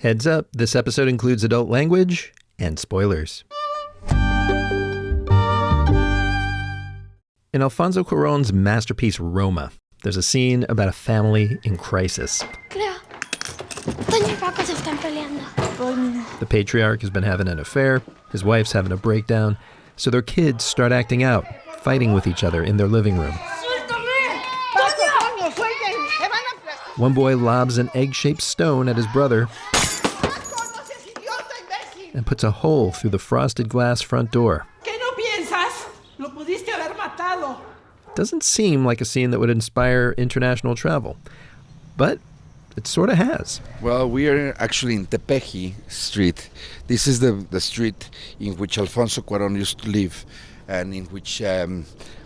Heads up, this episode includes adult language and spoilers. In Alfonso Cuarón's masterpiece Roma, there's a scene about a family in crisis. The patriarch has been having an affair, his wife's having a breakdown, so their kids start acting out, fighting with each other in their living room. One boy lobs an egg-shaped stone at his brother and puts a hole through the frosted glass front door. Doesn't seem like a scene that would inspire international travel, but it sort of has. Well, we are actually in Tepeji Street. This is the street in which Alfonso Cuarón used to live and in which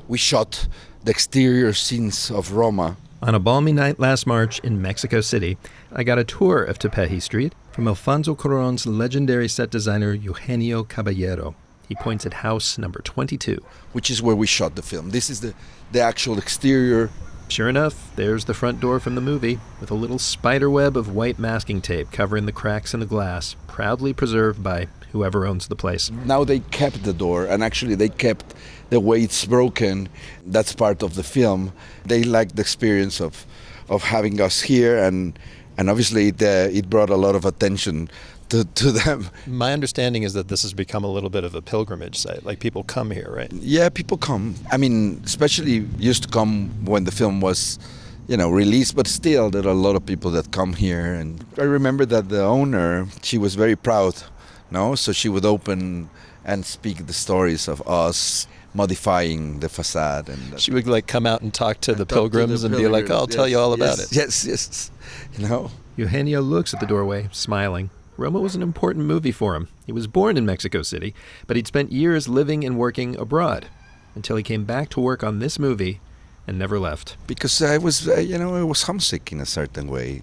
we shot the exterior scenes of Roma. On a balmy night last March in Mexico City, I got a tour of Tepeji Street from Alfonso Cuarón's legendary set designer Eugenio Caballero. He points at house number 22. Which is where we shot the film. This is the actual exterior. Sure enough, there's the front door from the movie, with a little spider web of white masking tape covering the cracks in the glass, proudly preserved by whoever owns the place. Now they kept the door, and actually they kept the way it's broken. That's part of the film. They liked the experience of having us here, and obviously it brought a lot of attention to them. My understanding is that this has become a little bit of a pilgrimage site. Like, people come here, right? Yeah, people come. I mean, especially used to come when the film was, released, but still there are a lot of people that come here. And I remember that the owner, she was very proud, so she would open and speak the stories of us modifying the facade. And she would come out and talk to the pilgrims and be like, I'll tell you all about it. Yes. Eugenio looks at the doorway, smiling. Roma was an important movie for him. He was born in Mexico City, but he'd spent years living and working abroad until he came back to work on this movie and never left. Because I was, I was homesick in a certain way.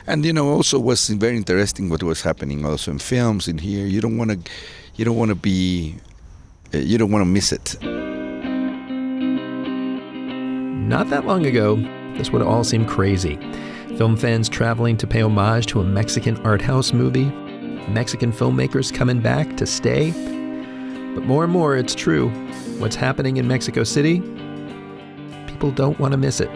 And, also was very interesting what was happening also in films in here. You don't want to miss it. Not that long ago, this would all seem crazy. Film fans traveling to pay homage to a Mexican art house movie, Mexican filmmakers coming back to stay. But more and more, it's true. What's happening in Mexico City? People don't want to miss it.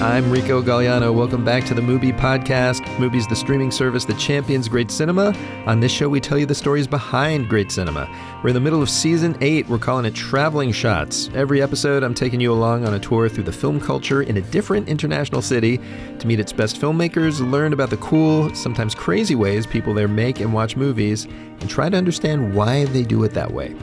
I'm Rico Gagliano. Welcome back to the MUBI podcast. MUBI's the streaming service that champions great cinema. On this show, we tell you the stories behind great cinema. We're in the middle of season 8. We're calling it Traveling Shots. Every episode, I'm taking you along on a tour through the film culture in a different international city to meet its best filmmakers, learn about the cool, sometimes crazy ways people there make and watch movies, and try to understand why they do it that way.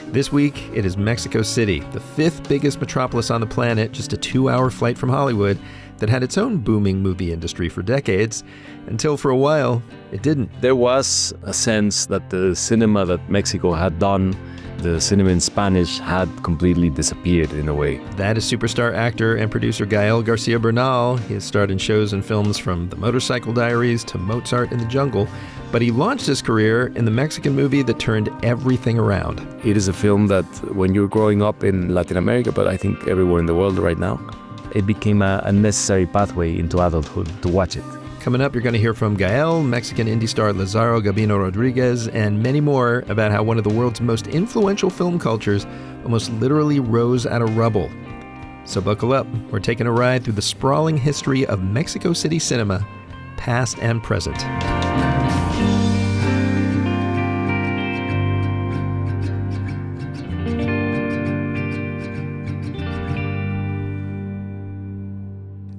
This week, it is Mexico City, the 5th biggest metropolis on the planet, just a 2-hour flight from Hollywood, that had its own booming movie industry for decades, until for a while, it didn't. There was a sense that the cinema that Mexico had done, the cinema in Spanish, had completely disappeared in a way. That is superstar actor and producer Gael García Bernal. He has starred in shows and films from The Motorcycle Diaries to Mozart in the Jungle, but he launched his career in the Mexican movie that turned everything around. It is a film that when you're growing up in Latin America, but I think everywhere in the world right now, it became a necessary pathway into adulthood to watch it. Coming up, you're going to hear from Gael, Mexican indie star Lazaro Gabino Rodriguez, and many more about how one of the world's most influential film cultures almost literally rose out of rubble. So buckle up. We're taking a ride through the sprawling history of Mexico City cinema, past and present.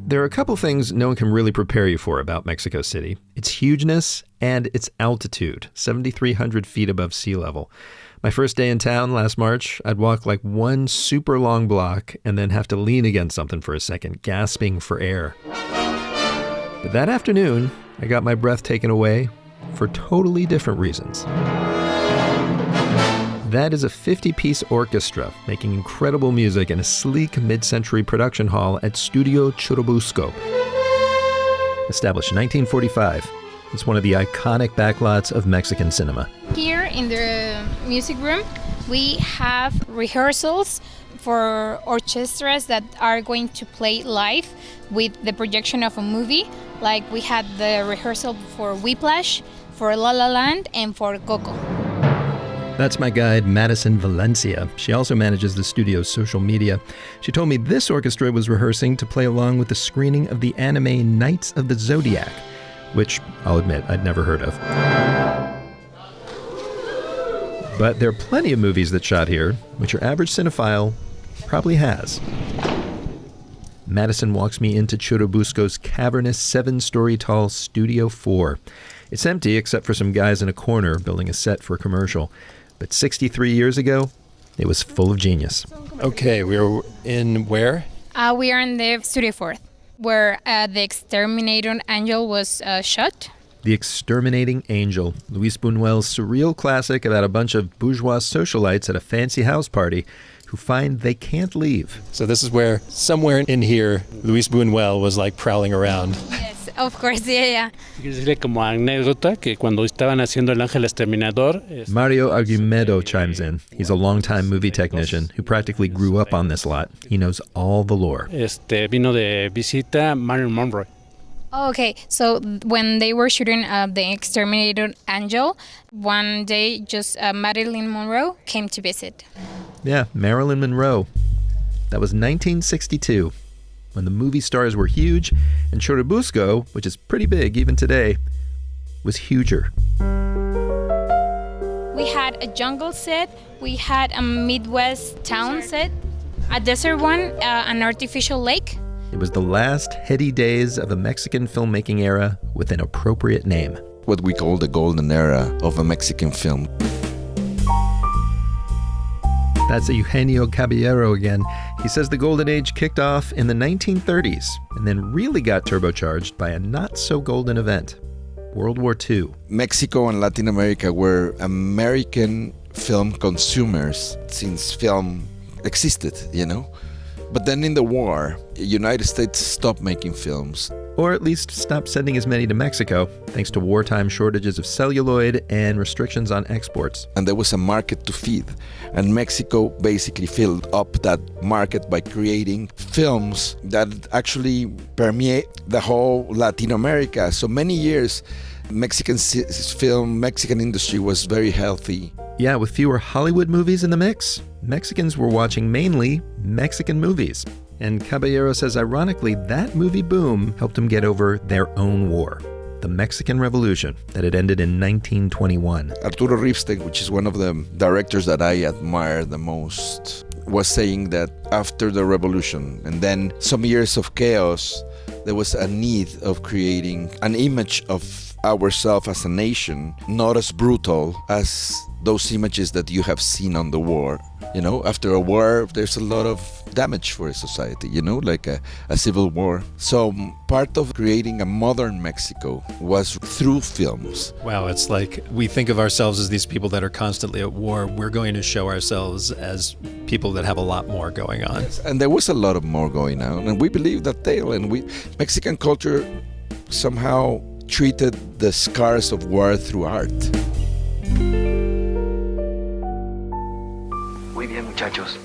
There are a couple things no one can really prepare you for about Mexico City. Its hugeness and its altitude, 7,300 feet above sea level. My first day in town last March, I'd walk like one super long block and then have to lean against something for a second, gasping for air. But that afternoon, I got my breath taken away for totally different reasons. That is a 50-piece orchestra making incredible music in a sleek mid-century production hall at Studio Churubusco. Established in 1945, it's one of the iconic backlots of Mexican cinema. Here in the music room, We have rehearsals for orchestras that are going to play live with the projection of a movie. Like we had the rehearsal for Whiplash, for La La Land, and for Coco. That's my guide, Madison Valencia. She also manages the studio's social media. She told me this orchestra was rehearsing to play along with the screening of the anime Knights of the Zodiac, which I'll admit I'd never heard of. But there are plenty of movies that shot here, which your average cinephile probably has. Madison walks me into Churubusco's cavernous 7-story tall Studio 4. It's empty except for some guys in a corner building a set for a commercial. But 63 years ago, it was full of genius. Okay, we're in where? We are in the Studio 4, where The Exterminator Angel was shot. The Exterminating Angel, Luis Buñuel's surreal classic about a bunch of bourgeois socialites at a fancy house party who find they can't leave. So this is where, somewhere in here, Luis Buñuel was like prowling around. Yes, of course, yeah. Decirle como anécdota que cuando estaban haciendo El Ángel Exterminador. Mario Argumedo chimes in. He's a longtime movie technician who practically grew up on this lot. He knows all the lore. Vino de visita Marilyn Monroe. Okay, so when they were shooting The Exterminator Angel, one day just Marilyn Monroe came to visit. Yeah, Marilyn Monroe. That was 1962, when the movie stars were huge, and Churubusco, which is pretty big even today, was huger. We had a jungle set, we had a Midwest town set, a desert one, an artificial lake. It was the last heady days of a Mexican filmmaking era with an appropriate name. What we call the golden era of a Mexican film. That's Eugenio Caballero again. He says the golden age kicked off in the 1930s and then really got turbocharged by a not-so-golden event, World War II. Mexico and Latin America were American film consumers since film existed, you know? But then in the war, the United States stopped making films. Or at least stopped sending as many to Mexico, thanks to wartime shortages of celluloid and restrictions on exports. And there was a market to feed. And Mexico basically filled up that market by creating films that actually permeate the whole Latin America. So many years, Mexican industry was very healthy. Yeah, with fewer Hollywood movies in the mix, Mexicans were watching mainly Mexican movies. And Caballero says, ironically, that movie boom helped them get over their own war, the Mexican Revolution, that had ended in 1921. Arturo Ripstein, which is one of the directors that I admire the most, was saying that after the revolution and then some years of chaos, there was a need of creating an image of ourselves as a nation, not as brutal as those images that you have seen on the war. You know, after a war, there's a lot of damage for a society, you know, like a civil war. So part of creating a modern Mexico was through films. Wow, it's like we think of ourselves as these people that are constantly at war. We're going to show ourselves as people that have a lot more going on. And there was a lot of more going on. And we believe that tale. And Mexican culture somehow treated the scars of war through art. Muy bien, muchachos.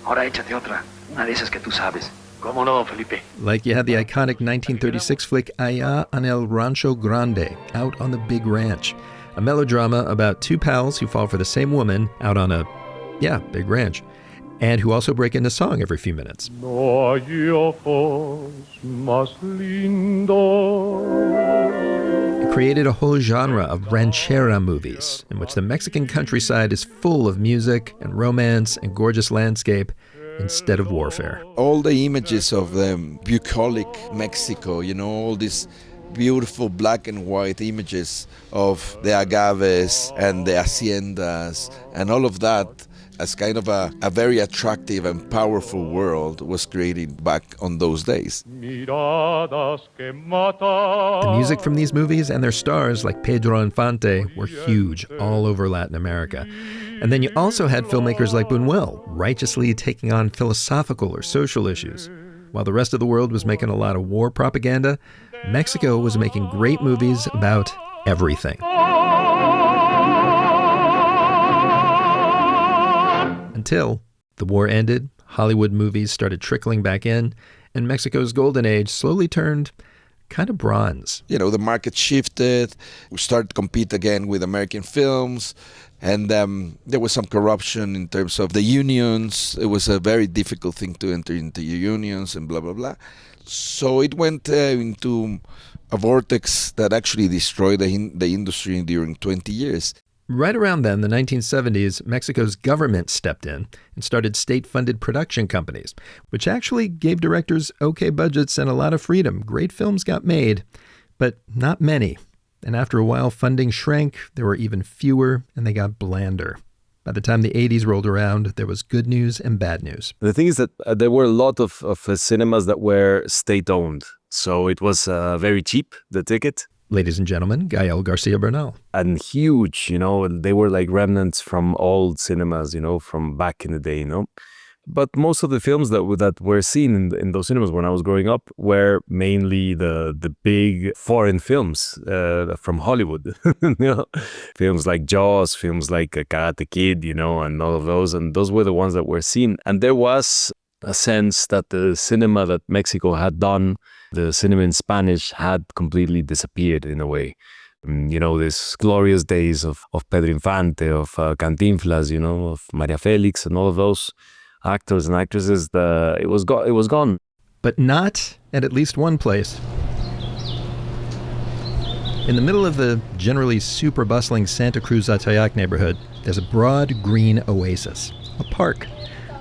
Ahora échate otra. Una de esas que tú sabes. ¿Cómo no, Felipe? Like you had the iconic 1936 flick Allá en el Rancho Grande, Out on the Big Ranch, a melodrama about two pals who fall for the same woman out on a, big ranch, and who also break into song every few minutes. No hay ojos más lindos. It created a whole genre of ranchera movies, in which the Mexican countryside is full of music and romance and gorgeous landscape instead of warfare. All the images of the bucolic Mexico, you know, all these beautiful black and white images of the agaves and the haciendas and all of that, as kind of a very attractive and powerful world was created back on those days. The music from these movies and their stars like Pedro Infante were huge all over Latin America. And then you also had filmmakers like Buñuel righteously taking on philosophical or social issues. While the rest of the world was making a lot of war propaganda, Mexico was making great movies about everything. Until the war ended, Hollywood movies started trickling back in, and Mexico's golden age slowly turned kind of bronze. You know, the market shifted. We started to compete again with American films. And there was some corruption in terms of the unions. It was a very difficult thing to enter into unions and blah, blah, blah. So it went into a vortex that actually destroyed the industry during 20 years. Right around then, the 1970s, Mexico's government stepped in and started state-funded production companies, which actually gave directors okay budgets and a lot of freedom. Great films got made, but not many. And after a while, funding shrank, there were even fewer, and they got blander. By the time the 80s rolled around, there was good news and bad news. The thing is that there were a lot of cinemas that were state-owned. So it was very cheap, the ticket. Ladies and gentlemen, Gael García Bernal. And huge, they were like remnants from old cinemas, from back in the day, But most of the films that were seen in those cinemas when I was growing up were mainly the big foreign films from Hollywood. Films like Jaws, films like Karate Kid, and all of those. And those were the ones that were seen. And there was a sense that the cinema that Mexico had done, the cinema in Spanish, had completely disappeared in a way. These glorious days of Pedro Infante, of Cantinflas, of Maria Felix and all of those actors and actresses, it was gone. But not at least one place. In the middle of the generally super bustling Santa Cruz Atayac neighborhood, there's a broad green oasis, a park,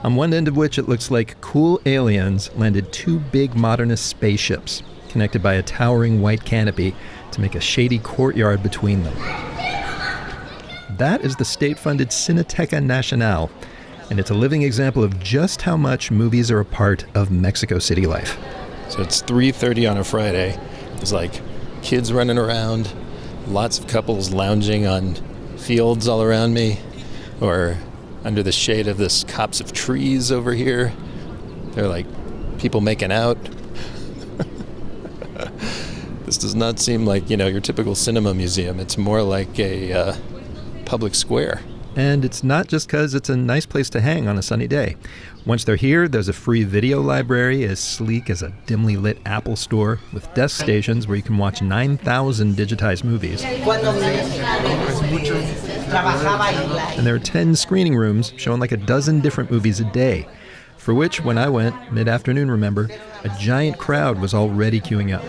on one end of which it looks like cool aliens landed two big modernist spaceships, connected by a towering white canopy to make a shady courtyard between them. That is the state-funded Cineteca Nacional, and it's a living example of just how much movies are a part of Mexico City life. So it's 3:30 on a Friday. There's like kids running around, lots of couples lounging on fields all around me, or under the shade of this copse of trees over here. They're like people making out. This does not seem like, your typical cinema museum. It's more like a public square. And it's not just because it's a nice place to hang on a sunny day. Once they're here, there's a free video library as sleek as a dimly lit Apple store with desk stations where you can watch 9,000 digitized movies. And there are 10 screening rooms showing like a dozen different movies a day, for which, when I went, mid-afternoon, remember, a giant crowd was already queuing up.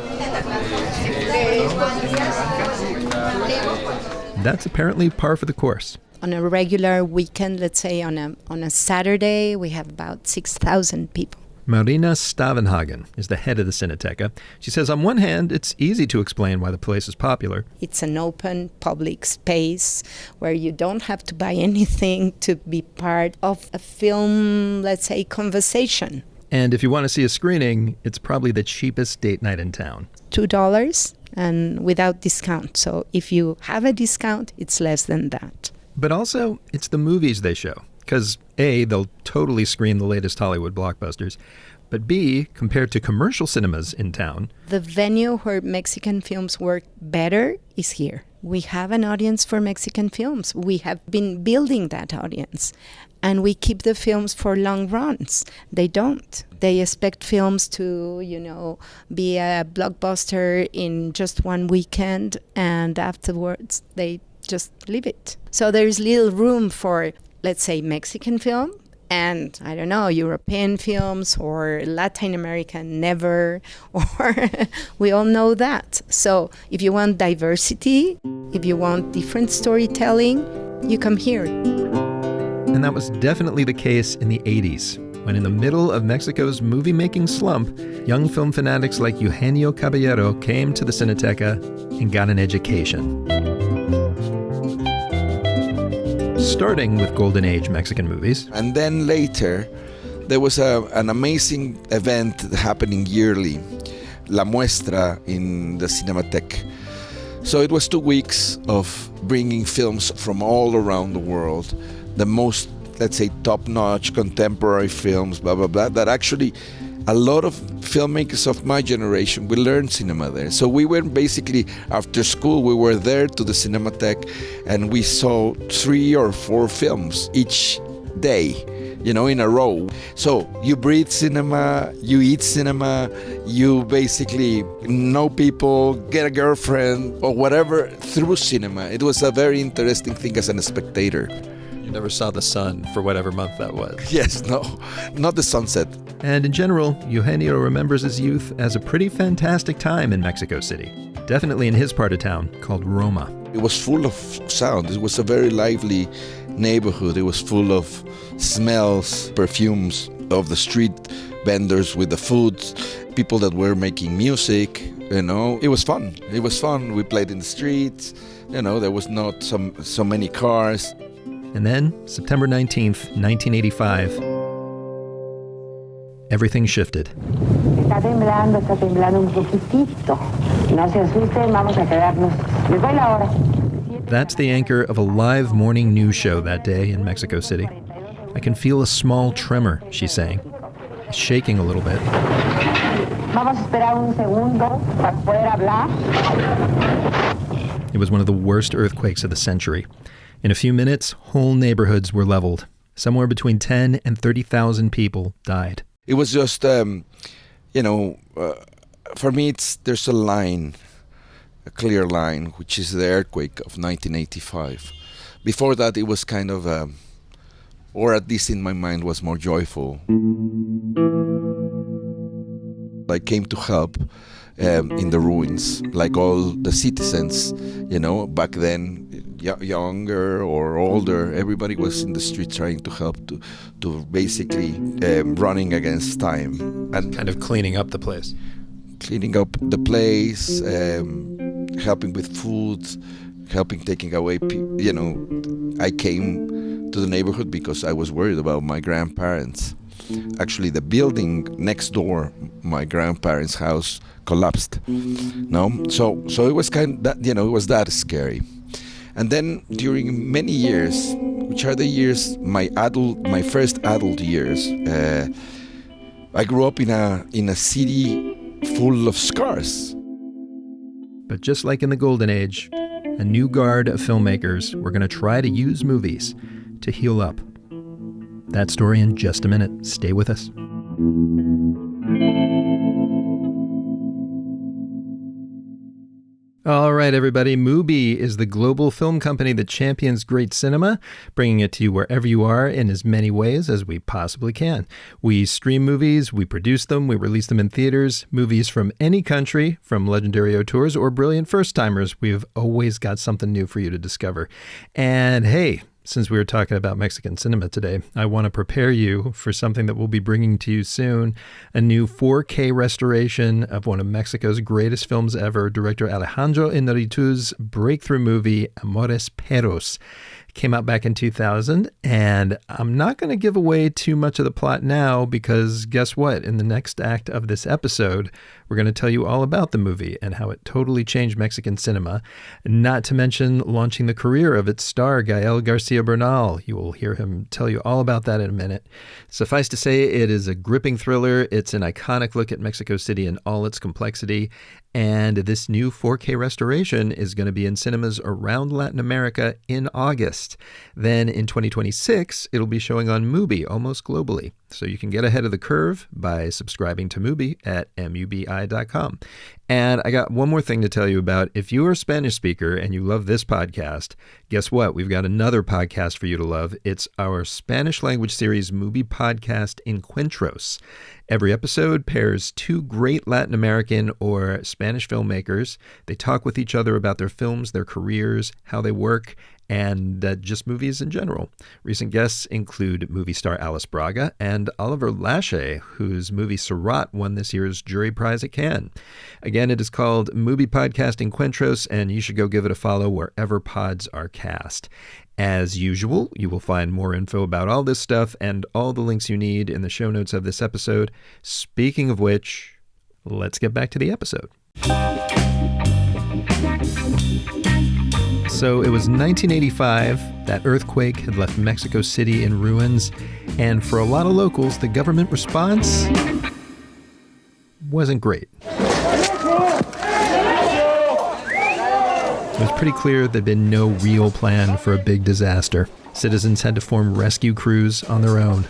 That's apparently par for the course. On a regular weekend, let's say on a Saturday, we have about 6,000 people. Marina Stavenhagen is the head of the Cineteca. She says on one hand, it's easy to explain why the place is popular. It's an open public space where you don't have to buy anything to be part of a film, let's say, conversation. And if you want to see a screening, it's probably the cheapest date night in town. $2 and without discount. So if you have a discount, it's less than that. But also, it's the movies they show. Because A, they'll totally screen the latest Hollywood blockbusters. But B, compared to commercial cinemas in town, the venue where Mexican films work better is here. We have an audience for Mexican films. We have been building that audience. And we keep the films for long runs. They don't. They expect films to, be a blockbuster in just one weekend, and afterwards they just leave it. So there's little room for, let's say, Mexican film, and, I don't know, European films or Latin American, never, or we all know that. So if you want diversity, if you want different storytelling, you come here. And that was definitely the case in the 80s, when in the middle of Mexico's movie-making slump, young film fanatics like Eugenio Caballero came to the Cineteca and got an education. Starting with Golden Age Mexican movies. And then later, there was an amazing event happening yearly, La Muestra in the Cinematheque. So it was 2 weeks of bringing films from all around the world, the most, let's say, top-notch contemporary films, blah, blah, blah, that actually a lot of filmmakers of my generation, we learned cinema there. So we went basically, after school, we were there to the Cinematheque, and we saw 3 or 4 films each day. in a row. So you breathe cinema, you eat cinema, you basically know people, get a girlfriend or whatever through cinema. It was a very interesting thing as a spectator. You never saw the sun for whatever month that was. Yes, no, not the sunset. And in general, Eugenio remembers his youth as a pretty fantastic time in Mexico City. Definitely in his part of town, called Roma. It was full of sound. It was a very lively neighborhood. It was full of smells, perfumes of the street vendors with the food, people that were making music, It was fun. It was fun. We played in the streets. There was not so many cars. And then, September 19th, 1985, everything shifted. Está temblando un poquitito. No se asusten, vamos a quedarnos. Les doy la hora. That's the anchor of a live morning news show that day in Mexico City. I can feel a small tremor, she's saying. It's shaking a little bit. Vamos a esperar un segundo para poder hablar. It was one of the worst earthquakes of the century. In a few minutes, whole neighborhoods were leveled. Somewhere between 10 and 30,000 people died. It was just, for me, there's a clear line, which is the earthquake of 1985. Before that, it was kind of, or at least in my mind, was more joyful. I came to help in the ruins, like all the citizens, back then, younger or older, everybody was in the street trying to help to basically running against time. And kind of cleaning up the place. Cleaning up the place, helping with food, helping taking away, I came to the neighborhood because I was worried about my grandparents. Actually, the building next door, my grandparents' house, collapsed. So it was kind of that, it was that scary. And then during many years, which are the years, my first adult years, I grew up in a city full of scars. But just like in the Golden Age, a new guard of filmmakers were going to try to use movies to heal up. That story in just a minute. Stay with us. All right, everybody. MUBI is the global film company that champions great cinema, bringing it to you wherever you are in as many ways as we possibly can. We stream movies, we produce them, we release them in theaters, movies from any country, from legendary auteurs or brilliant first-timers. We've always got something new for you to discover. And hey, since we were talking about Mexican cinema today, I want to prepare you for something that we'll be bringing to you soon, a new 4K restoration of one of Mexico's greatest films ever, director Alejandro Inarittu's breakthrough movie, Amores Perros. Came out back in 2000, and I'm not going to give away too much of the plot now because guess what? In the next act of this episode, we're going to tell you all about the movie and how it totally changed Mexican cinema, not to mention launching the career of its star, Gael García Bernal. You will hear him tell you all about that in a minute. Suffice to say, it is a gripping thriller. It's an iconic look at Mexico City in all its complexity. And this new 4K restoration is going to be in cinemas around Latin America in August. Then in 2026, it'll be showing on MUBI almost globally. So you can get ahead of the curve by subscribing to MUBI at MUBI.com. And I got one more thing to tell you about. If you are a Spanish speaker and you love this podcast, guess what? We've got another podcast for you to love. It's our Spanish language series, MUBI Podcast Encuentros. Every episode pairs two great Latin American or Spanish filmmakers. They talk with each other about their films, their careers, how they work, and just movies in general. Recent guests include movie star Alice Braga and Oliver Lache, whose movie Surat won this year's jury prize at Cannes. Again, it is called MUBI Podcast Encuentros, and you should go give it a follow wherever pods are cast. As usual, you will find more info about all this stuff and all the links you need in the show notes of this episode. Speaking of which, let's get back to the episode. So it was 1985. That earthquake had left Mexico City in ruins. And for a lot of locals, the government response wasn't great. It was pretty clear there'd been no real plan for a big disaster. Citizens had to form rescue crews on their own.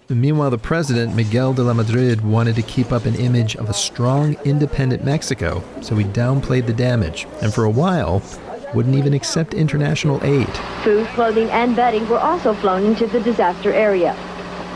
And meanwhile, the president, Miguel de la Madrid, wanted to keep up an image of a strong, independent Mexico, so he downplayed the damage, and for a while, wouldn't even accept international aid. Food, clothing, and bedding were also flown into the disaster area.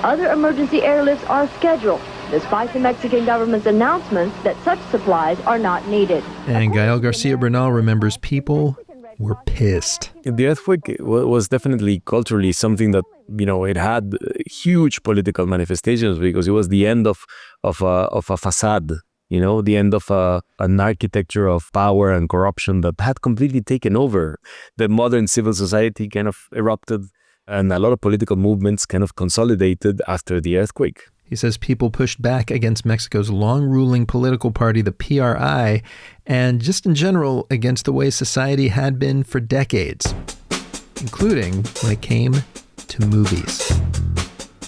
Other emergency airlifts are scheduled, despite the Mexican government's announcements that such supplies are not needed. And Gael García Bernal remembers people were pissed. The earthquake was definitely culturally something that, it had huge political manifestations because it was the end of a facade, the end of an architecture of power and corruption that had completely taken over. The modern civil society kind of erupted, and a lot of political movements kind of consolidated after the earthquake. He says people pushed back against Mexico's long-ruling political party, the PRI, and just in general against the way society had been for decades, including when it came to movies.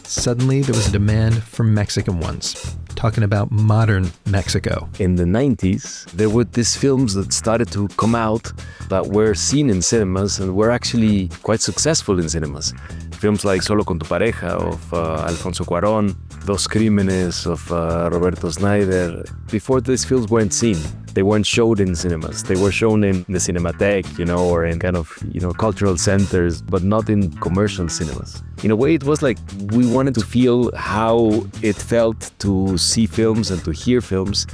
Suddenly, there was a demand for Mexican ones, talking about modern Mexico. In the 90s, there were these films that started to come out that were seen in cinemas and were actually quite successful in cinemas. Films like Solo con tu pareja of Alfonso Cuarón, Dos Crímenes of Roberto Snyder. Before these films weren't seen. They weren't showed in cinemas. They were shown in the Cinematec, or in kind of, cultural centers, but not in commercial cinemas. In a way, it was like we wanted to feel how it felt to see films and to hear films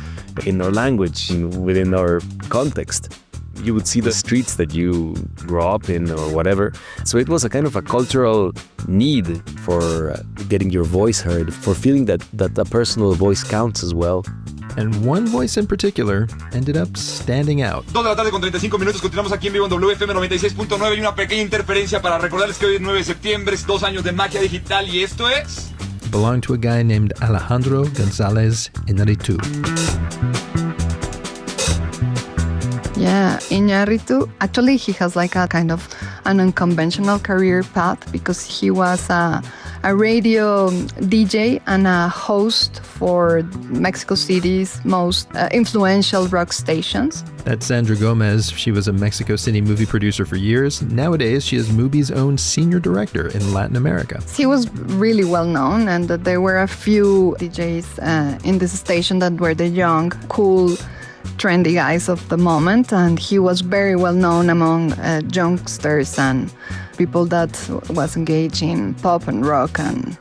in our language, within our context. You would see the streets that you grew up in or whatever. So it was a kind of a cultural need for getting your voice heard, for feeling that a personal voice counts as well. And one voice in particular ended up standing out. 2 de la tarde con 35 minutos, continuamos aquí en vivo en WFM 96.9 y una pequeña interferencia para recordarles que hoy es 9 de septiembre, es 2 años de magia digital y esto es... It belonged to a guy named Alejandro Inarittu. Yeah, Inarittu, actually he has like a kind of an unconventional career path because he was a radio DJ and a host for Mexico City's most influential rock stations. That's Sandra Gomez. She was a Mexico City movie producer for years. Nowadays, she is MUBI's own senior director in Latin America. He was really well known, and there were a few DJs in this station that were the young, cool, trendy guys of the moment, and he was very well known among youngsters and people that was engaged in pop and rock and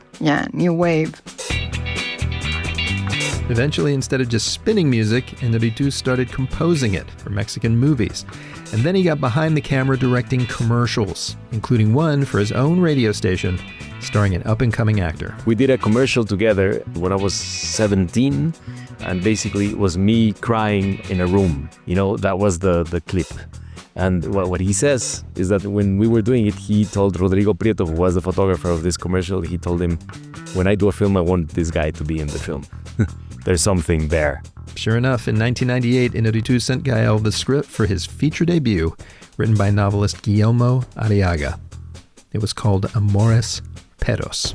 new wave. Eventually, instead of just spinning music, Inarittu started composing it for Mexican movies. And then he got behind the camera directing commercials, including one for his own radio station, starring an up-and-coming actor. We did a commercial together when I was 17, and basically it was me crying in a room. That was the clip. And what he says is that when we were doing it, he told Rodrigo Prieto, who was the photographer of this commercial, he told him, when I do a film, I want this guy to be in the film. There's something there. Sure enough, in 1998, Inarittu sent Gael the script for his feature debut, written by novelist Guillermo Arriaga. It was called Amores Perros.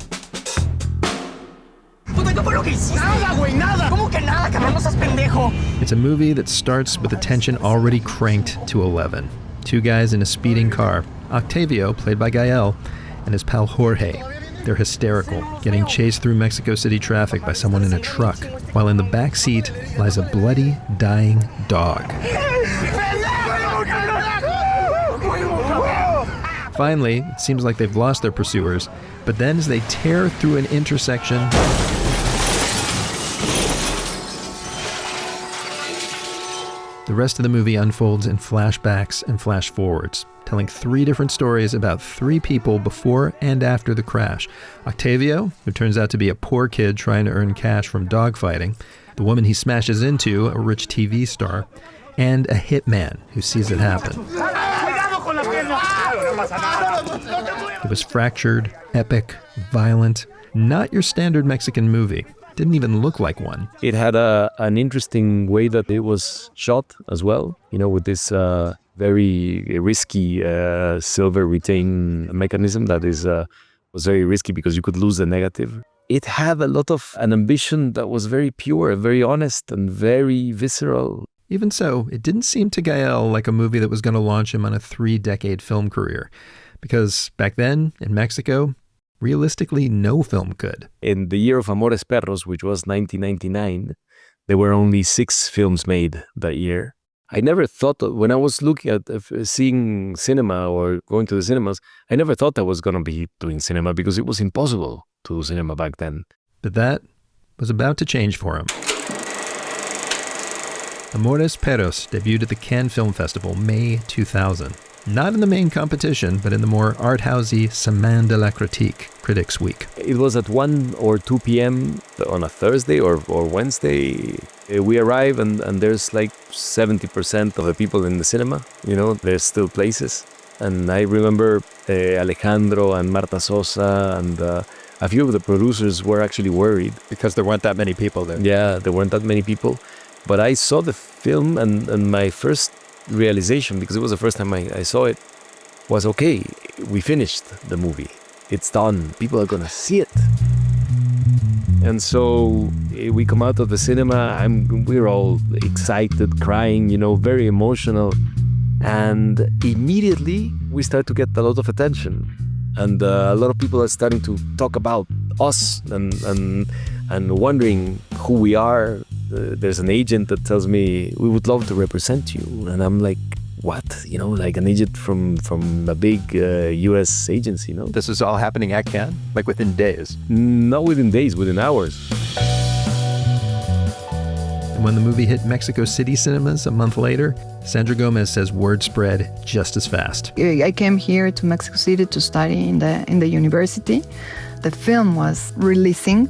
It's a movie that starts with the tension already cranked to 11. Two guys in a speeding car, Octavio, played by Gael, and his pal Jorge. They're hysterical, getting chased through Mexico City traffic by someone in a truck, while in the back seat lies a bloody, dying dog. Finally, it seems like they've lost their pursuers, but then as they tear through an intersection, the rest of the movie unfolds in flashbacks and flash forwards, telling 3 different stories about 3 people before and after the crash. Octavio, who turns out to be a poor kid trying to earn cash from dogfighting, the woman he smashes into, a rich TV star, and a hitman who sees it happen. It was fractured, epic, violent, not your standard Mexican movie. Didn't even look like one. It had an interesting way that it was shot as well, with this very risky silver retain mechanism that was very risky because you could lose the negative. It had a lot of an ambition that was very pure, very honest, and very visceral. Even so, it didn't seem to Gael like a movie that was going to launch him on a 3-decade film career. Because back then, in Mexico, realistically, no film could. In the year of Amores Perros, which was 1999, there were only 6 films made that year. I never thought that when I was looking at seeing cinema or going to the cinemas, I never thought I was going to be doing cinema because it was impossible to do cinema back then. But that was about to change for him. Amores Perros debuted at the Cannes Film Festival May 2000. Not in the main competition, but in the more art-housey Semaine de la Critique, Critics Week. It was at 1 or 2 p.m. on a Thursday or Wednesday. We arrive and there's like 70% of the people in the cinema. You know, there's still places. And I remember Alejandro and Marta Sosa and a few of the producers were actually worried. Because there weren't that many people there. Yeah, there weren't that many people. But I saw the film and my first realization, because it was the first time I saw it, was okay, we finished the movie. It's done. People are gonna see it. And so we come out of the cinema, we're all excited, crying, you know, very emotional. And immediately we start to get a lot of attention. And a lot of people are starting to talk about us and wondering who we are. There's an agent that tells me, we would love to represent you. And I'm like, what? You know, like an agent from a big US agency, you know? This is all happening at Cannes? Like within days? Not within days, within hours. And when the movie hit Mexico City cinemas a month later, Sandra Gomez says word spread just as fast. I came here to Mexico City to study in the university. The film was releasing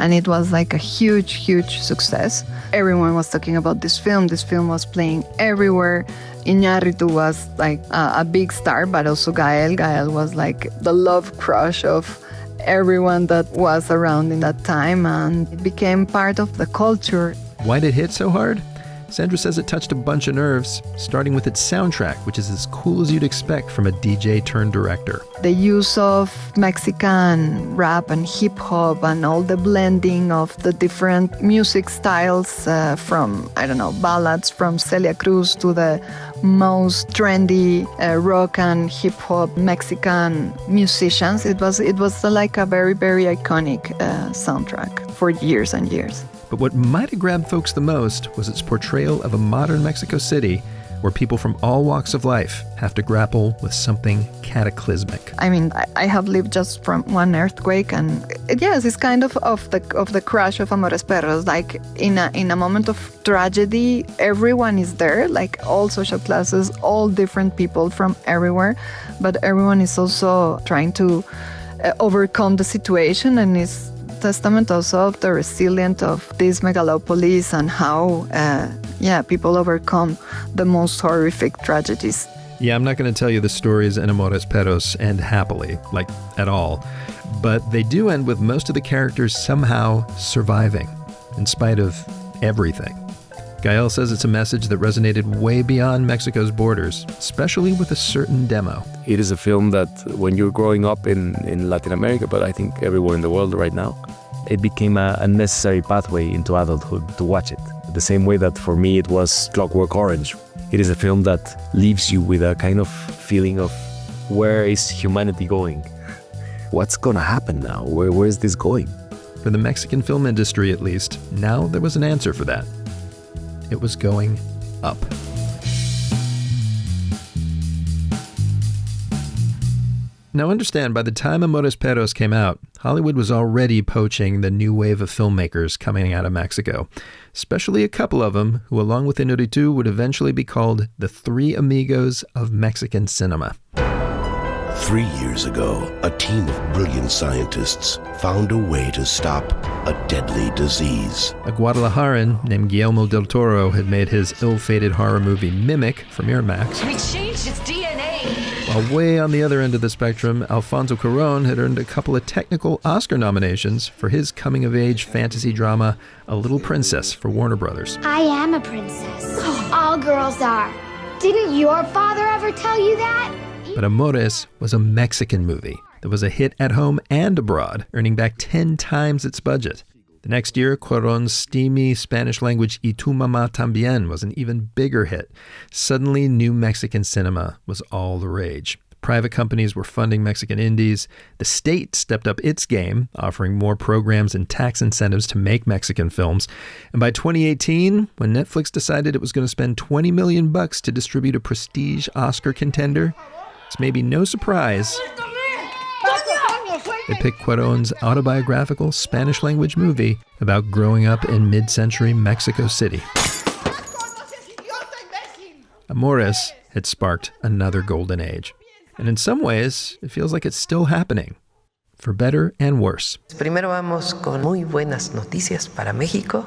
and it was like a huge, huge success. Everyone was talking about this film. This film was playing everywhere. Inarittu was like a big star, but also Gael. Gael was like the love crush of everyone that was around in that time, and it became part of the culture. Why did it hit so hard? Sandra says it touched a bunch of nerves, starting with its soundtrack, which is as cool as you'd expect from a DJ turned director. The use of Mexican rap and hip hop and all the blending of the different music styles from, I don't know, ballads from Celia Cruz to the most trendy rock and hip hop Mexican musicians. It was like a very, very iconic soundtrack for years and years. But what might have grabbed folks the most was its portrayal of a modern Mexico City where people from all walks of life have to grapple with something cataclysmic. I mean, I have lived just from one earthquake, and yes, it's kind of the crash of Amores Perros. Like in a moment of tragedy, everyone is there, like all social classes, all different people from everywhere, but everyone is also trying to overcome the situation, and is testament also of the resilience of this megalopolis and how people overcome the most horrific tragedies. Yeah, I'm not going to tell you the stories in Amores Perros end happily, like at all, but they do end with most of the characters somehow surviving, in spite of everything. Gael says it's a message that resonated way beyond Mexico's borders, especially with a certain demo. It is a film that when you're growing up in Latin America, but I think everywhere in the world right now, it became a necessary pathway into adulthood to watch it. The same way that for me it was Clockwork Orange. It is a film that leaves you with a kind of feeling of where is humanity going? What's gonna happen now? Where is this going? For the Mexican film industry at least, now there was an answer for that. It was going up. Now understand, by the time Amores Perros came out, Hollywood was already poaching the new wave of filmmakers coming out of Mexico, especially a couple of them who, along with Inarittu, would eventually be called the Three Amigos of Mexican cinema. 3 years ago, a team of brilliant scientists found a way to stop a deadly disease. A Guadalajaran named Guillermo del Toro had made his ill-fated horror movie Mimic for Miramax. We changed its DNA. While way on the other end of the spectrum, Alfonso Cuarón had earned a couple of technical Oscar nominations for his coming-of-age fantasy drama, A Little Princess, for Warner Brothers. I am a princess. All girls are. Didn't your father ever tell you that? But Amores was a Mexican movie that was a hit at home and abroad, earning back 10 times its budget. The next year, Cuarón's steamy Spanish-language Y Tu Mamá También was an even bigger hit. Suddenly, new Mexican cinema was all the rage. Private companies were funding Mexican indies. The state stepped up its game, offering more programs and tax incentives to make Mexican films. And by 2018, when Netflix decided it was going to spend $20 million to distribute a prestige Oscar contender, it's maybe no surprise they picked Cuarón's autobiographical Spanish-language movie about growing up in mid-century Mexico City. Amores had sparked another golden age. And in some ways, it feels like it's still happening, for better and worse. Primero vamos con muy buenas noticias para México.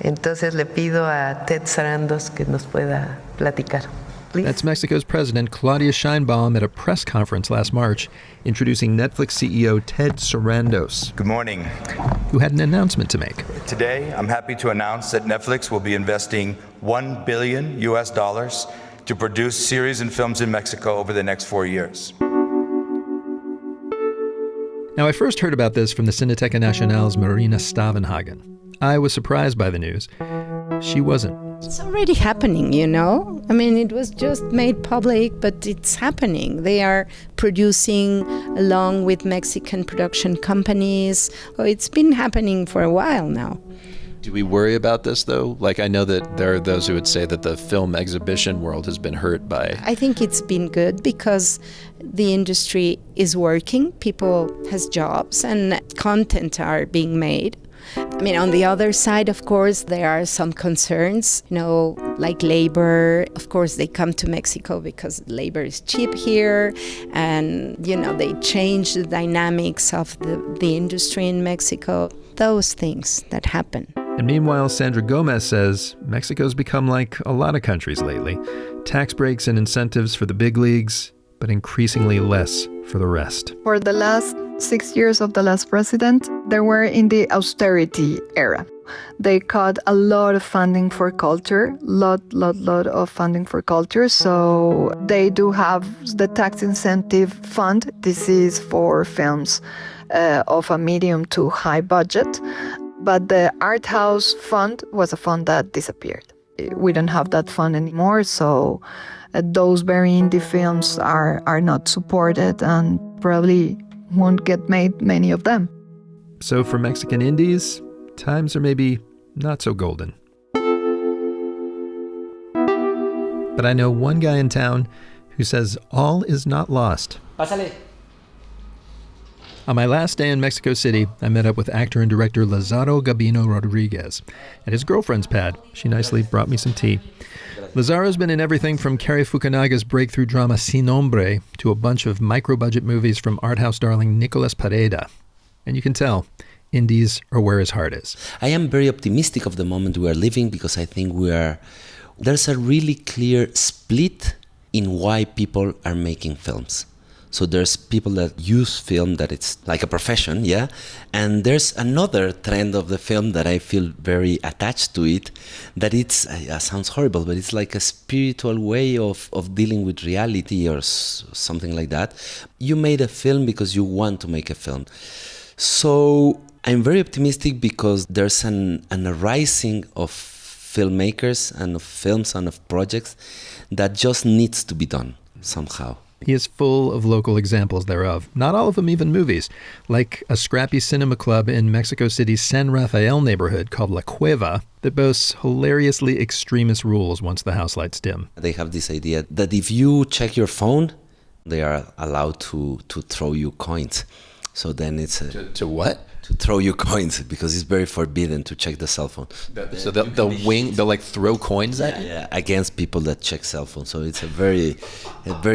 Entonces le pido a Ted Sarandos que nos pueda platicar. Please. That's Mexico's President Claudia Sheinbaum at a press conference last March, introducing Netflix CEO Ted Sarandos. Good morning. Who had an announcement to make. Today, I'm happy to announce that Netflix will be investing $1 billion to produce series and films in Mexico over the next 4 years. Now, I first heard about this from the Cineteca Nacional's Marina Stavenhagen. I was surprised by the news. She wasn't. It's already happening, you know? I mean, it was just made public, but it's happening. They are producing along with Mexican production companies. Oh, it's been happening for a while now. Do we worry about this, though? Like, I know that there are those who would say that the film exhibition world has been hurt by... I think it's been good because the industry is working. People has jobs and content are being made. I mean, on the other side, of course, there are some concerns, you know, like labor. Of course, they come to Mexico because labor is cheap here. And, you know, they change the dynamics of the industry in Mexico. Those things that happen. And meanwhile, Sandra Gomez says Mexico's become like a lot of countries lately. Tax breaks and incentives for the big leagues, but increasingly less for the rest. For the last 6 years of the last president, they were in the austerity era. They cut a lot of funding for culture, lot of funding for culture. So they do have the tax incentive fund. This is for films of a medium to high budget. But the art house fund was a fund that disappeared. We don't have that fund anymore, so those very indie films are not supported and probably won't get made, many of them. So for Mexican indies, times are maybe not so golden. But I know one guy in town who says all is not lost. Pásale. On my last day in Mexico City, I met up with actor and director Lazaro Gabino Rodriguez at his girlfriend's pad. She nicely brought me some tea. Lazaro's been in everything from Cary Fukunaga's breakthrough drama Sin Nombre to a bunch of micro-budget movies from art house darling Nicolas Pareda. And you can tell, indies are where his heart is. I am very optimistic of the moment we are living because I think there's a really clear split in why people are making films. So there's people that use film that it's like a profession, yeah? And there's another trend of the film that I feel very attached to it, that it's, sounds horrible, but it's like a spiritual way of dealing with reality or something like that. You made a film because you want to make a film. So I'm very optimistic because there's a rising of filmmakers and of films and of projects that just needs to be done somehow. He is full of local examples thereof, not all of them even movies, like a scrappy cinema club in Mexico City's San Rafael neighborhood called La Cueva that boasts hilariously extremist rules once the house lights dim. They have this idea that if you check your phone, they are allowed to throw you coins. So then it's... To what? To throw you coins, because it's very forbidden to check the cell phone. So they'll like throw coins at you? Yeah, against people that check cell phones. So it's a very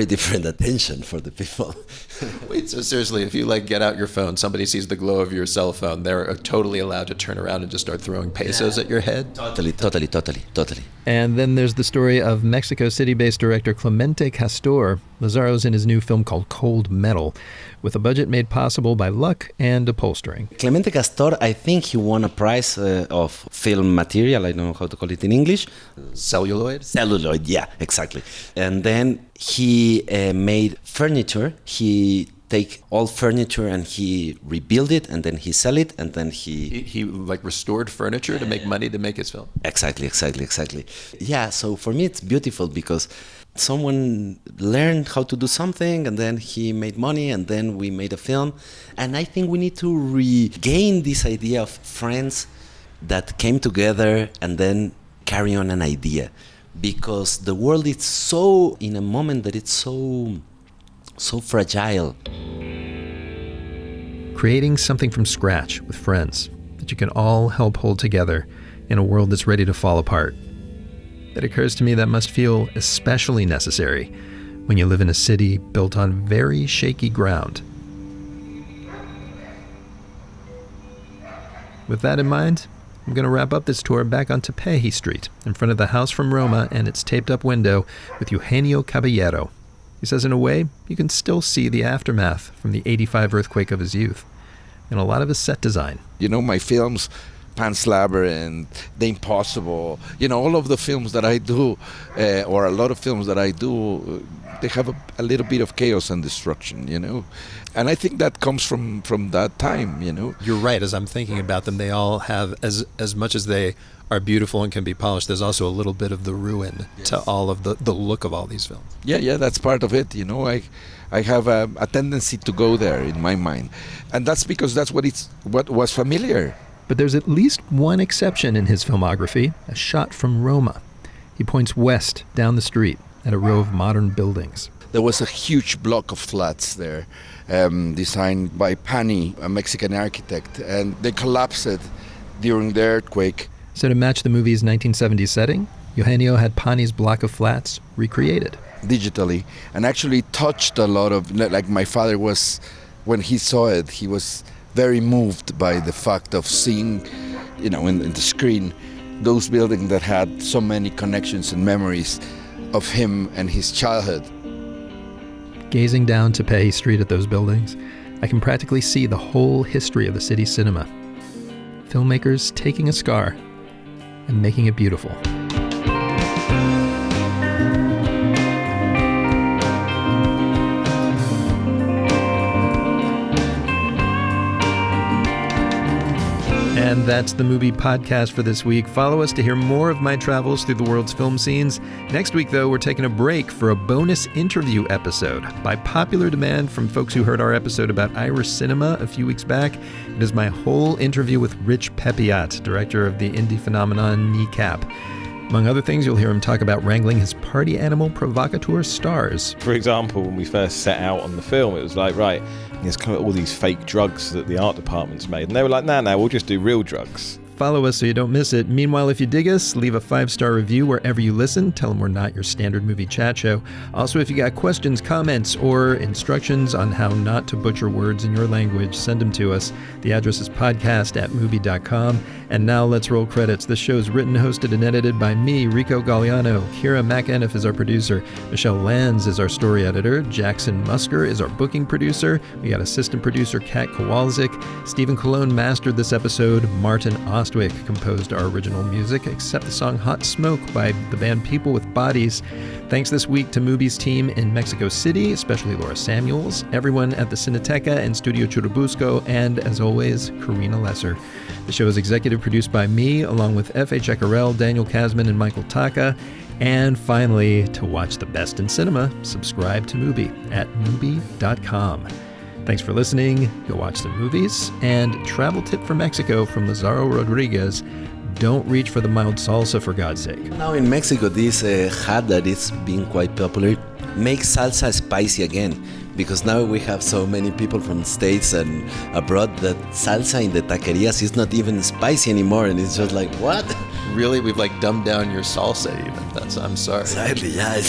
different attention for the people. Wait, so seriously, if you like get out your phone, somebody sees the glow of your cell phone, they're totally allowed to turn around and just start throwing pesos at your head? Totally. And then there's the story of Mexico City-based director Clemente Castor. Lazaro's in his new film called Cold Metal, with a budget made possible by luck and upholstering. Clemente Castor, I think he won a prize of film material. I don't know how to call it in English. Celluloid? Celluloid, yeah, exactly. And then he made furniture. He take all furniture and he rebuild it, and then he sell it, and then he like restored furniture to make money to make his film. Exactly. Yeah, so for me it's beautiful because someone learned how to do something, and then he made money, and then we made a film. And I think we need to regain this idea of friends that came together and then carry on an idea. Because the world is so, in a moment that it's so fragile. Creating something from scratch with friends that you can all help hold together in a world that's ready to fall apart. It occurs to me that must feel especially necessary when you live in a city built on very shaky ground. With that in mind, I'm going to wrap up this tour back on Tepeji Street, in front of the house from Roma and its taped-up window, with Eugenio Caballero. He says in a way, you can still see the aftermath from the '85 earthquake of his youth, and a lot of his set design. You know, my films, Pan's Labyrinth, The Impossible, you know, all of the films that I do, or a lot of films that I do, they have a little bit of chaos and destruction, you know. And I think that comes from that time, you know. You're right. As I'm thinking about them, they all have, as much as they are beautiful and can be polished, there's also a little bit of the ruin to all of the look of all these films. Yeah, that's part of it, you know. I have a tendency to go there in my mind. And that's because that's what was familiar. But there's at least one exception in his filmography, a shot from Roma. He points west down the street at a row of modern buildings. There was a huge block of flats there, designed by Pani, a Mexican architect, and they collapsed during the earthquake. So to match the movie's 1970s setting, Eugenio had Pani's block of flats recreated. Digitally, and actually touched a lot of, like my father was, when he saw it, he was very moved by the fact of seeing, you know, in the screen, those buildings that had so many connections and memories of him and his childhood. Gazing down Tepeji Street at those buildings, I can practically see the whole history of the city's cinema. Filmmakers taking a scar and making it beautiful. And that's the MUBI podcast for this week. Follow us to hear more of my travels through the world's film scenes. Next week, though, we're taking a break for a bonus interview episode. By popular demand from folks who heard our episode about Irish cinema a few weeks back, it is my whole interview with Rich Pepiat, director of the indie phenomenon Kneecap. Among other things, you'll hear him talk about wrangling his party animal provocateur stars. For example, when we first set out on the film, it was like, right, there's kind of all these fake drugs that the art department's made. And they were like, no, we'll just do real drugs. Follow us so you don't miss it. Meanwhile, if you dig us, leave a 5-star review wherever you listen. Tell them we're not your standard movie chat show. Also, if you got questions, comments, or instructions on how not to butcher words in your language, send them to us. The address is podcast@mubi.com. And now let's roll credits. This show is written, hosted, and edited by me, Rico Gagliano. Kira McEniff is our producer. Michelle Lanz is our story editor. Jackson Musker is our booking producer. We got assistant producer Kat Kowalczyk. Stephen Colon mastered this episode. Martin Ostwick composed our original music, except the song Hot Smoke by the band People with Bodies. Thanks this week to MUBI's team in Mexico City, especially Laura Samuels, everyone at the Cineteca and Studio Churubusco, and as always, Karina Lesser. The show is executive produced by me, along with F.H. Eckerell, Daniel Kasman, and Michael Taka. And finally, to watch the best in cinema, subscribe to MUBI at MUBI.com. Thanks for listening. Go watch some movies. And travel tip for Mexico from Lazaro Rodriguez: don't reach for the mild salsa, for God's sake. Now in Mexico, this hat that is being quite popular makes salsa spicy again, because now we have so many people from the States and abroad that salsa in the taquerias is not even spicy anymore, and it's just like, what? Really? We've like dumbed down your salsa even. I'm sorry. Exactly, yeah.